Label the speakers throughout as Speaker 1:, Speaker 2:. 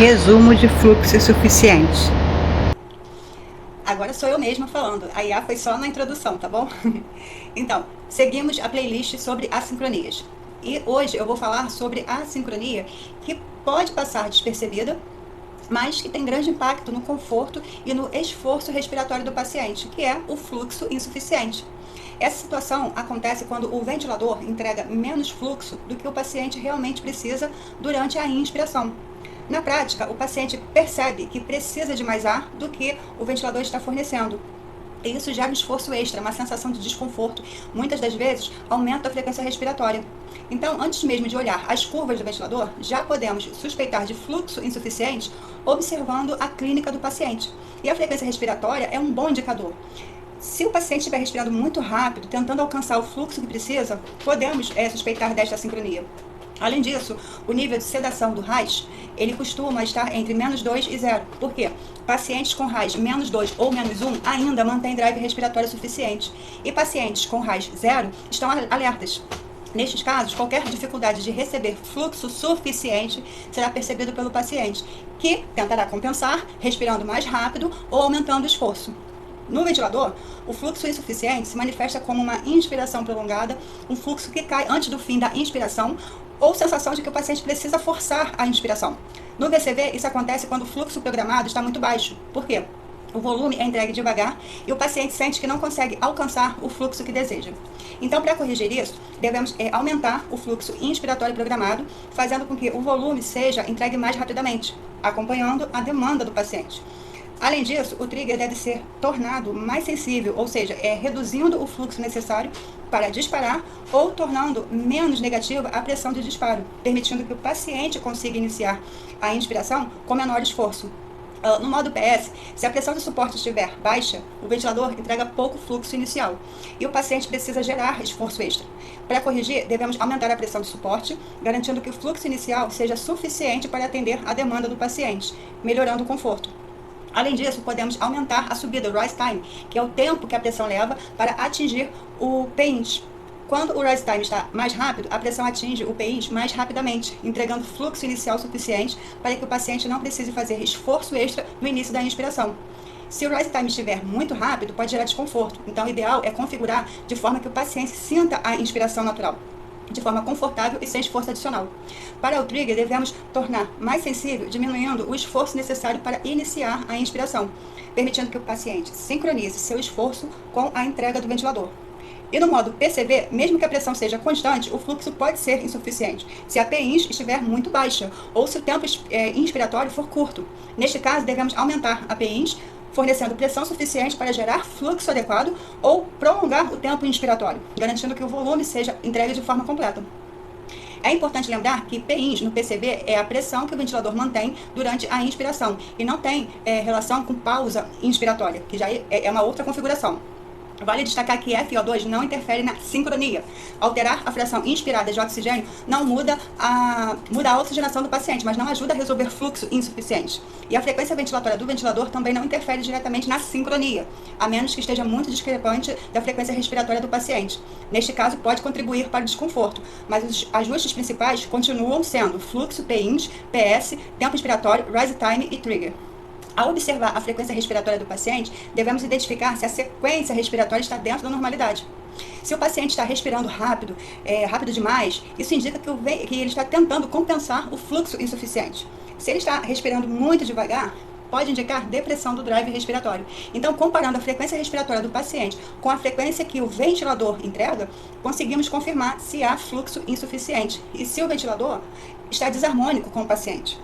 Speaker 1: Resumo de fluxo insuficiente.
Speaker 2: Agora sou eu mesma falando, a IA foi só na introdução, tá bom? Então, seguimos a playlist sobre assincronias. E hoje eu vou falar sobre a assincronia que pode passar despercebida, mas que tem grande impacto no conforto e no esforço respiratório do paciente, que é o fluxo insuficiente. Essa situação acontece quando o ventilador entrega menos fluxo do que o paciente realmente precisa durante a inspiração. Na prática, o paciente percebe que precisa de mais ar do que o ventilador está fornecendo. E isso gera um esforço extra, uma sensação de desconforto. Muitas das vezes, aumenta a frequência respiratória. Então, antes mesmo de olhar as curvas do ventilador, já podemos suspeitar de fluxo insuficiente observando a clínica do paciente. E a frequência respiratória é um bom indicador. Se o paciente estiver respirando muito rápido, tentando alcançar o fluxo que precisa, podemos suspeitar desta assincronia. Além disso, o nível de sedação do RAS, ele costuma estar entre -2 e 0. Por quê? Pacientes com RAS -2 ou -1 ainda mantêm drive respiratório suficiente. E pacientes com RAS 0 estão alertas. Nestes casos, qualquer dificuldade de receber fluxo suficiente será percebido pelo paciente, que tentará compensar, respirando mais rápido ou aumentando o esforço. No ventilador, o fluxo insuficiente se manifesta como uma inspiração prolongada, um fluxo que cai antes do fim da inspiração, ou sensação de que o paciente precisa forçar a inspiração. No VCV, isso acontece quando o fluxo programado está muito baixo. Por quê? O volume é entregue devagar e o paciente sente que não consegue alcançar o fluxo que deseja. Então, para corrigir isso, devemos aumentar o fluxo inspiratório programado, fazendo com que o volume seja entregue mais rapidamente, acompanhando a demanda do paciente. Além disso, o trigger deve ser tornado mais sensível, ou seja, reduzindo o fluxo necessário para disparar ou tornando menos negativa a pressão de disparo, permitindo que o paciente consiga iniciar a inspiração com menor esforço. No modo PS, se a pressão de suporte estiver baixa, o ventilador entrega pouco fluxo inicial e o paciente precisa gerar esforço extra. Para corrigir, devemos aumentar a pressão de suporte, garantindo que o fluxo inicial seja suficiente para atender a demanda do paciente, melhorando o conforto. Além disso, podemos aumentar a subida, o rise time, que é o tempo que a pressão leva para atingir o PINS. Quando o rise time está mais rápido, a pressão atinge o PINS mais rapidamente, entregando fluxo inicial suficiente para que o paciente não precise fazer esforço extra no início da inspiração. Se o rise time estiver muito rápido, pode gerar desconforto. Então, o ideal é configurar de forma que o paciente sinta a inspiração natural, de forma confortável e sem esforço adicional. Para o trigger, devemos tornar mais sensível, diminuindo o esforço necessário para iniciar a inspiração, permitindo que o paciente sincronize seu esforço com a entrega do ventilador. E no modo PCV, mesmo que a pressão seja constante, o fluxo pode ser insuficiente se a PINS estiver muito baixa ou se o tempo inspiratório for curto. Neste caso, devemos aumentar a PINS, fornecendo pressão suficiente para gerar fluxo adequado ou prolongar o tempo inspiratório, garantindo que o volume seja entregue de forma completa. É importante lembrar que PINS no PCV é a pressão que o ventilador mantém durante a inspiração e não tem relação com pausa inspiratória, que já é uma outra configuração. Vale destacar que FO2 não interfere na sincronia. Alterar a fração inspirada de oxigênio não muda a oxigenação do paciente, mas não ajuda a resolver fluxo insuficiente. E a frequência ventilatória do ventilador também não interfere diretamente na sincronia, a menos que esteja muito discrepante da frequência respiratória do paciente. Neste caso, pode contribuir para o desconforto, mas os ajustes principais continuam sendo fluxo, PINS, PS, tempo inspiratório, rise time e trigger. Ao observar a frequência respiratória do paciente, devemos identificar se a sequência respiratória está dentro da normalidade. Se o paciente está respirando rápido, rápido demais, isso indica que ele está tentando compensar o fluxo insuficiente. Se ele está respirando muito devagar, pode indicar depressão do drive respiratório. Então, comparando a frequência respiratória do paciente com a frequência que o ventilador entrega, conseguimos confirmar se há fluxo insuficiente e se o ventilador está desarmônico com o paciente.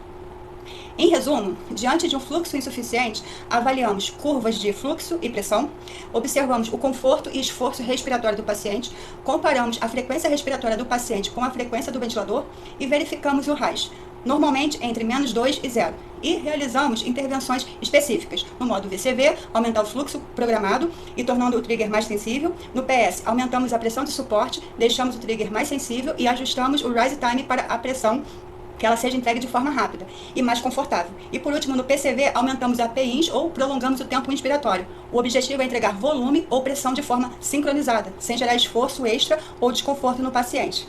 Speaker 2: Em resumo, diante de um fluxo insuficiente, avaliamos curvas de fluxo e pressão, observamos o conforto e esforço respiratório do paciente, comparamos a frequência respiratória do paciente com a frequência do ventilador e verificamos o RAS, normalmente entre -2 e 0, e realizamos intervenções específicas. No modo VCV, aumentar o fluxo programado e tornando o trigger mais sensível. No PS, aumentamos a pressão de suporte, deixamos o trigger mais sensível e ajustamos o rise time para a pressão que ela seja entregue de forma rápida e mais confortável. E por último, no PCV, aumentamos a PINS ou prolongamos o tempo inspiratório. O objetivo é entregar volume ou pressão de forma sincronizada, sem gerar esforço extra ou desconforto no paciente.